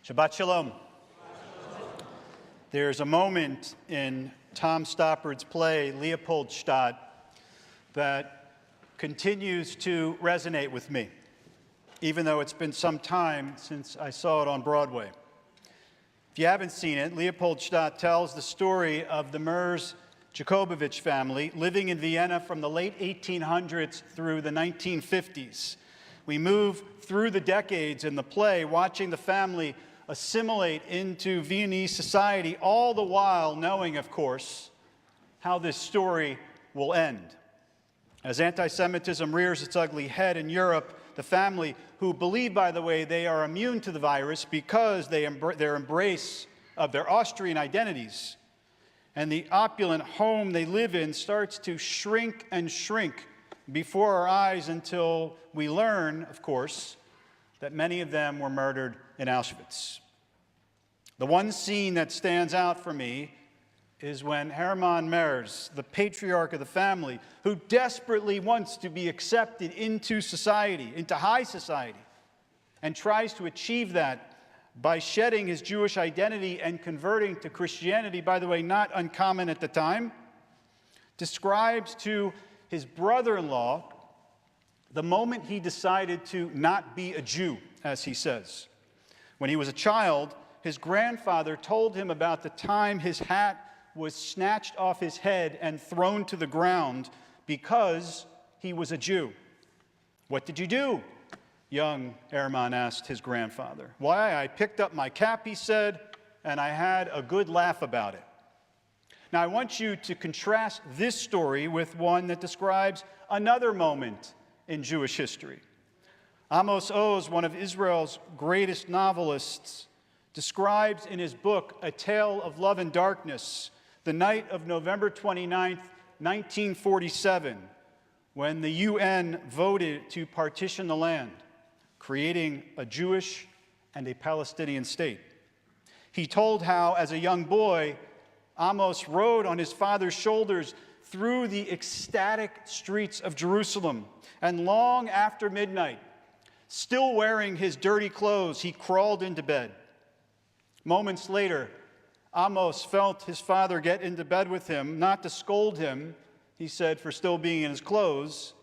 Shabbat Shalom. There's a moment in Tom Stoppard's play, Leopoldstadt, that continues to resonate with me, even though it's been some time since I saw it on Broadway. If you haven't seen it, Leopoldstadt tells the story of the Merz Jacobovich family living in Vienna from the late 1800s through the 1950s. We move through the decades in the play, watching the family assimilate into Viennese society, all the while knowing, of course, how this story will end. As anti-Semitism rears its ugly head in Europe, the family, who believe, by the way, they are immune to the virus because their embrace of their Austrian identities and the opulent home they live in starts to shrink and shrink before our eyes until we learn, of course, that many of them were murdered in Auschwitz. The one scene that stands out for me is when Hermann Merz, the patriarch of the family, who desperately wants to be accepted into society, into high society, and tries to achieve that by shedding his Jewish identity and converting to Christianity, by the way, not uncommon at the time, describes to his brother-in-law the moment he decided to not be a Jew, as he says. When he was a child, his grandfather told him about the time his hat was snatched off his head and thrown to the ground because he was a Jew. "What did you do?" young Hermann asked his grandfather. "Why, I picked up my cap," he said, "and I had a good laugh about it." Now, I want you to contrast this story with one that describes another moment in Jewish history. Amos Oz, one of Israel's greatest novelists, describes in his book, A Tale of Love and Darkness, the night of November 29th, 1947, when the UN voted to partition the land, creating a Jewish and a Palestinian state. He told how, as a young boy, Amos rode on his father's shoulders through the ecstatic streets of Jerusalem, and long after midnight, still wearing his dirty clothes, he crawled into bed. Moments later, Amos felt his father get into bed with him, not to scold him, he said, for still being in his clothes,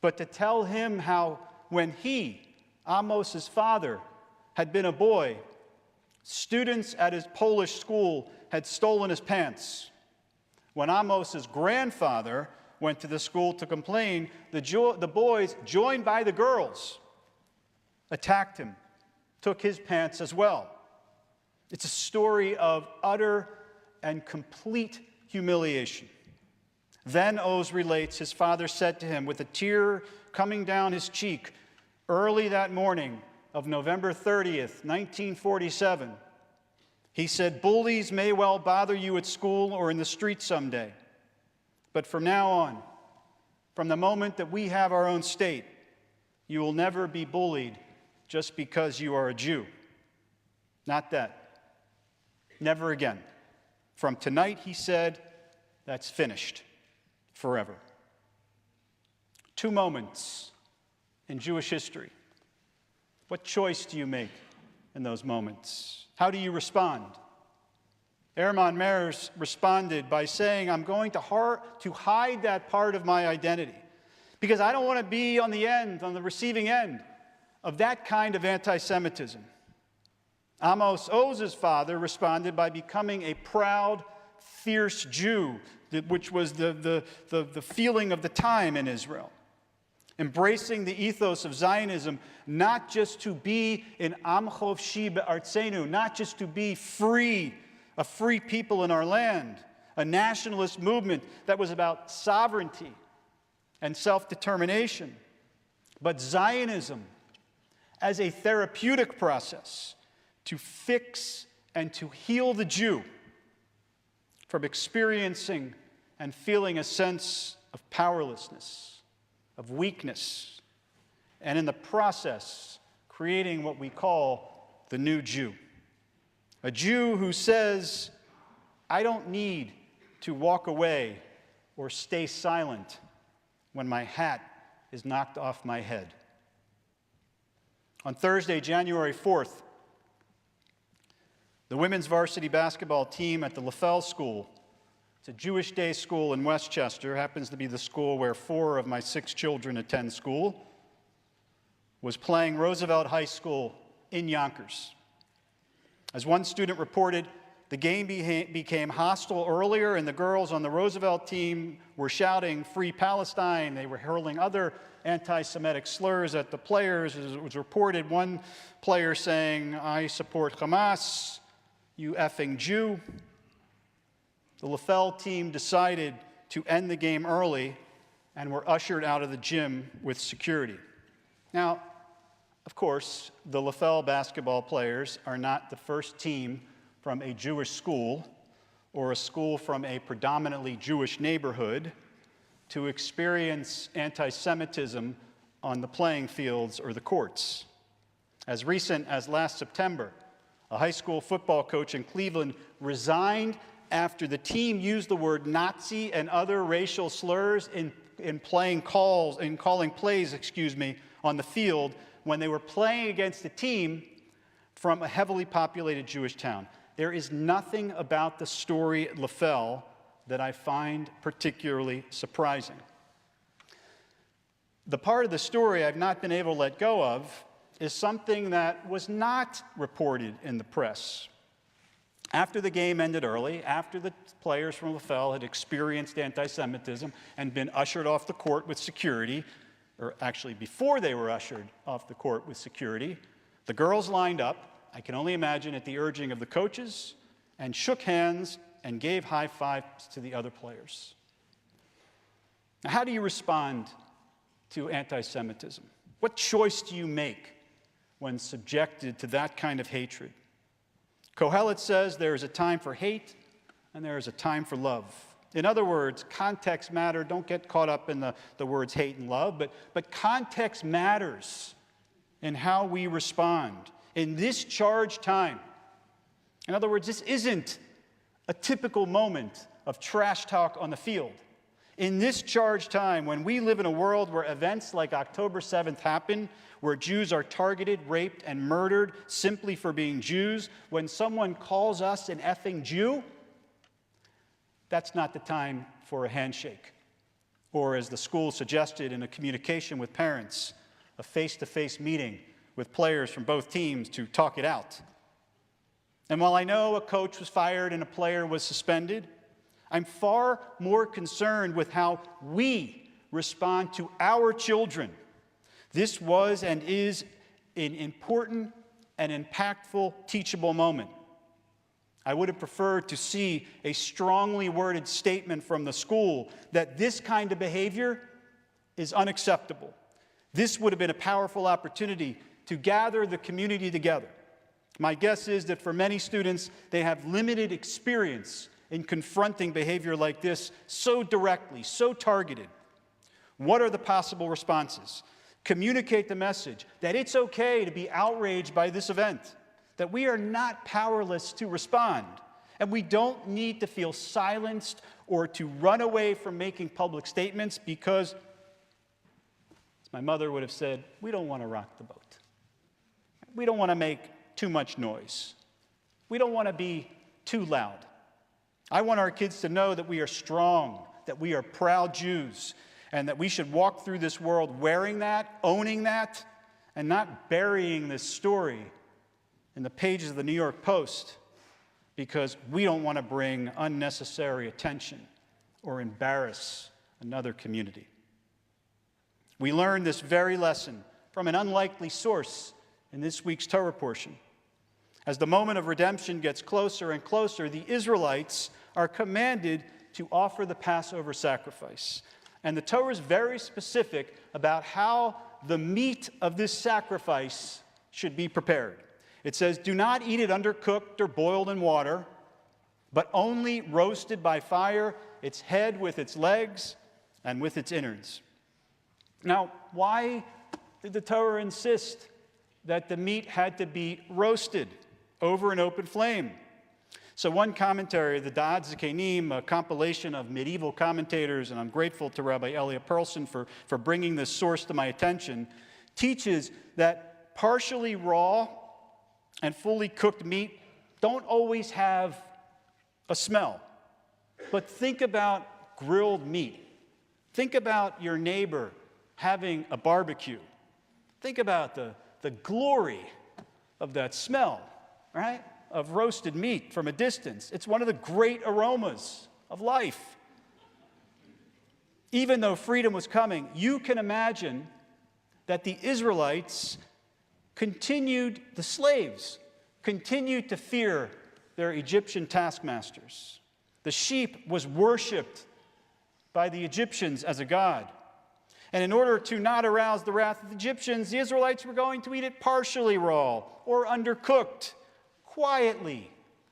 but to tell him how when he, Amos's father, had been a boy, students at his Polish school had stolen his pants. When Amos's grandfather went to the school to complain, the boys, joined by the girls, attacked him, took his pants as well. It's a story of utter and complete humiliation. Then Oz relates, his father said to him with a tear coming down his cheek early that morning of November 30th, 1947, he said, "Bullies may well bother you at school or in the street someday, but from now on, from the moment that we have our own state, you will never be bullied just because you are a Jew. Not that. Never again. From tonight," he said, "that's finished forever." Two moments in Jewish history. What choice do you make in those moments? How do you respond? Hermann Merz responded by saying, "I'm going to hide that part of my identity because I don't want to be on the receiving end of that kind of anti-Semitism." Amos Oz's father responded by becoming a proud, fierce Jew, which was the feeling of the time in Israel. Embracing the ethos of Zionism, not just to be in Am Chovshi Be'artzenu, not just to be free, a free people in our land, a nationalist movement that was about sovereignty and self-determination, but Zionism as a therapeutic process to fix and to heal the Jew from experiencing and feeling a sense of powerlessness, of weakness, and in the process, creating what we call the new Jew. A Jew who says, "I don't need to walk away or stay silent when my hat is knocked off my head." On Thursday, January 4th, The women's varsity basketball team at the LaFell School, it's a Jewish day school in Westchester, happens to be the school where 4 of my 6 children attend school, was playing Roosevelt High School in Yonkers. As one student reported, the game became hostile earlier, and the girls on the Roosevelt team were shouting, "Free Palestine." They were hurling other anti-Semitic slurs at the players. As it was reported, one player saying, "I support Hamas, you effing Jew." The LaFell team decided to end the game early and were ushered out of the gym with security. Now, of course, the LaFell basketball players are not the first team from a Jewish school or a school from a predominantly Jewish neighborhood to experience anti-Semitism on the playing fields or the courts. As recent as last September, a high school football coach in Cleveland resigned after the team used the word Nazi and other racial slurs in calling plays, on the field when they were playing against a team from a heavily populated Jewish town. There is nothing about the story at LaFell that I find particularly surprising. The part of the story I've not been able to let go of is something that was not reported in the press. After the game ended early, after the players from LaFell had experienced anti-Semitism and been ushered off the court with security, or actually before they were ushered off the court with security, the girls lined up, I can only imagine at the urging of the coaches, and shook hands and gave high fives to the other players. Now, how do you respond to anti-Semitism? What choice do you make when subjected to that kind of hatred? Kohelet says there is a time for hate and there is a time for love. In other words, context matters. Don't get caught up in the words hate and love, but context matters in how we respond in this charged time. In other words, this isn't a typical moment of trash talk on the field. In this charged time, when we live in a world where events like October 7th happen, where Jews are targeted, raped, and murdered simply for being Jews, when someone calls us an effing Jew, that's not the time for a handshake. Or, as the school suggested in a communication with parents, a face-to-face meeting with players from both teams to talk it out. And while I know a coach was fired and a player was suspended, I'm far more concerned with how we respond to our children. This was and is an important and impactful teachable moment. I would have preferred to see a strongly worded statement from the school that this kind of behavior is unacceptable. This would have been a powerful opportunity to gather the community together. My guess is that for many students, they have limited experience in confronting behavior like this so directly, so targeted. What are the possible responses? Communicate the message that it's okay to be outraged by this event, that we are not powerless to respond, and we don't need to feel silenced or to run away from making public statements because, as my mother would have said, we don't want to rock the boat. We don't want to make too much noise. We don't want to be too loud. I want our kids to know that we are strong, that we are proud Jews, and that we should walk through this world wearing that, owning that, and not burying this story in the pages of the New York Post because we don't want to bring unnecessary attention or embarrass another community. We learned this very lesson from an unlikely source in this week's Torah portion. As the moment of redemption gets closer and closer, the Israelites are commanded to offer the Passover sacrifice. And the Torah is very specific about how the meat of this sacrifice should be prepared. It says, "Do not eat it undercooked or boiled in water, but only roasted by fire, its head with its legs and with its innards." Now, why did the Torah insist that the meat had to be roasted over an open flame? So one commentary, the Da'at Zikanim, a compilation of medieval commentators, and I'm grateful to Rabbi Elliot Perlson for bringing this source to my attention, teaches that partially raw and fully cooked meat don't always have a smell. But think about grilled meat. Think about your neighbor having a barbecue. Think about the glory of that smell, right? Of roasted meat from a distance. It's one of the great aromas of life. Even though freedom was coming, you can imagine that the Israelites the slaves continued to fear their Egyptian taskmasters. The sheep was worshipped by the Egyptians as a god. And in order to not arouse the wrath of the Egyptians, the Israelites were going to eat it partially raw or undercooked, quietly,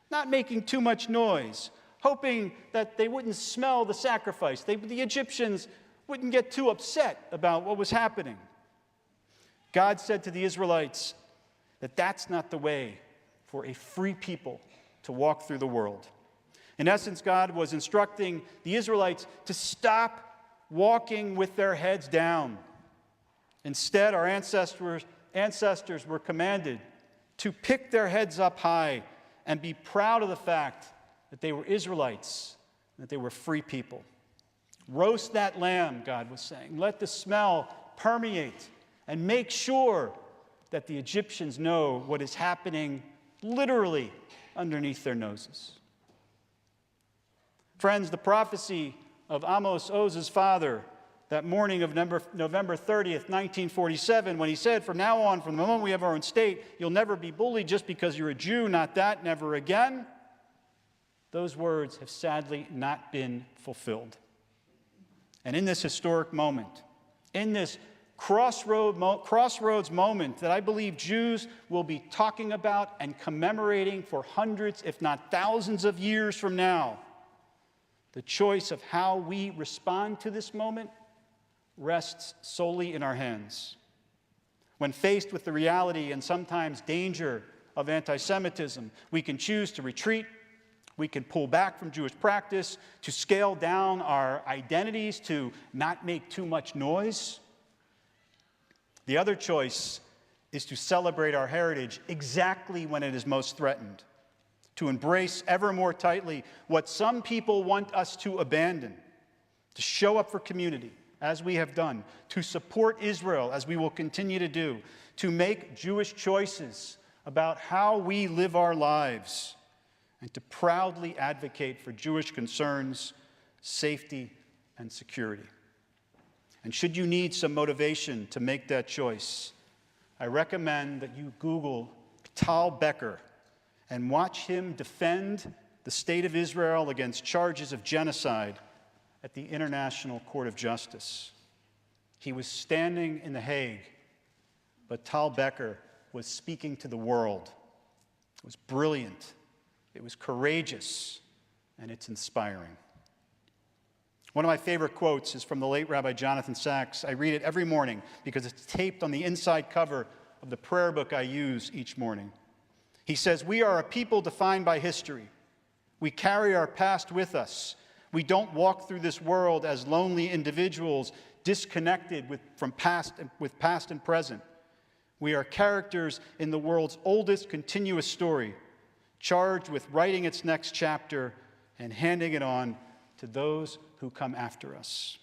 not making too much noise, hoping that they wouldn't smell the sacrifice. The Egyptians wouldn't get too upset about what was happening. God said to the Israelites that that's not the way for a free people to walk through the world. In essence, God was instructing the Israelites to stop walking with their heads down. Instead, our ancestors were commanded to pick their heads up high and be proud of the fact that they were Israelites, that they were free people. Roast that lamb, God was saying. Let the smell permeate and make sure that the Egyptians know what is happening literally underneath their noses. Friends, the prophecy of Amos Oz's father that morning of November 30th, 1947, when he said, from now on, from the moment we have our own state, you'll never be bullied just because you're a Jew, not that, never again. Those words have sadly not been fulfilled. And in this historic moment, in this crossroads moment that I believe Jews will be talking about and commemorating for hundreds, if not thousands of years from now, the choice of how we respond to this moment rests solely in our hands. When faced with the reality and sometimes danger of antisemitism, we can choose to retreat, we can pull back from Jewish practice, to scale down our identities, to not make too much noise. The other choice is to celebrate our heritage exactly when it is most threatened, to embrace ever more tightly what some people want us to abandon, to show up for community, as we have done, to support Israel, as we will continue to do, to make Jewish choices about how we live our lives, and to proudly advocate for Jewish concerns, safety, and security. And should you need some motivation to make that choice, I recommend that you Google Tal Becker and watch him defend the state of Israel against charges of genocide at the International Court of Justice. He was standing in The Hague, but Tal Becker was speaking to the world. It was brilliant, it was courageous, and it's inspiring. One of my favorite quotes is from the late Rabbi Jonathan Sacks. I read it every morning because it's taped on the inside cover of the prayer book I use each morning. He says, "We are a people defined by history. We carry our past with us. We don't walk through this world as lonely individuals, disconnected with past and present. We are characters in the world's oldest continuous story, charged with writing its next chapter and handing it on to those who come after us."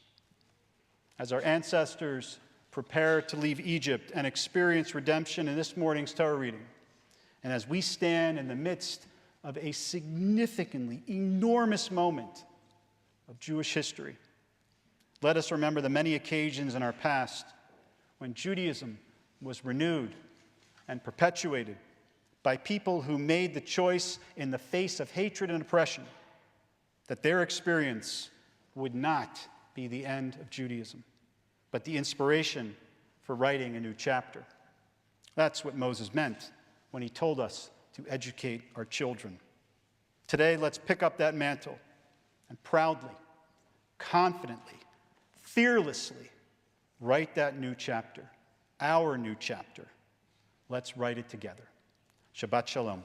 As our ancestors prepare to leave Egypt and experience redemption in this morning's Torah reading, and as we stand in the midst of a significantly enormous moment of Jewish history, let us remember the many occasions in our past when Judaism was renewed and perpetuated by people who made the choice in the face of hatred and oppression that their experience would not be the end of Judaism, but the inspiration for writing a new chapter. That's what Moses meant when he told us to educate our children. Today, let's pick up that mantle and proudly, confidently, fearlessly write that new chapter, our new chapter. Let's write it together. Shabbat Shalom.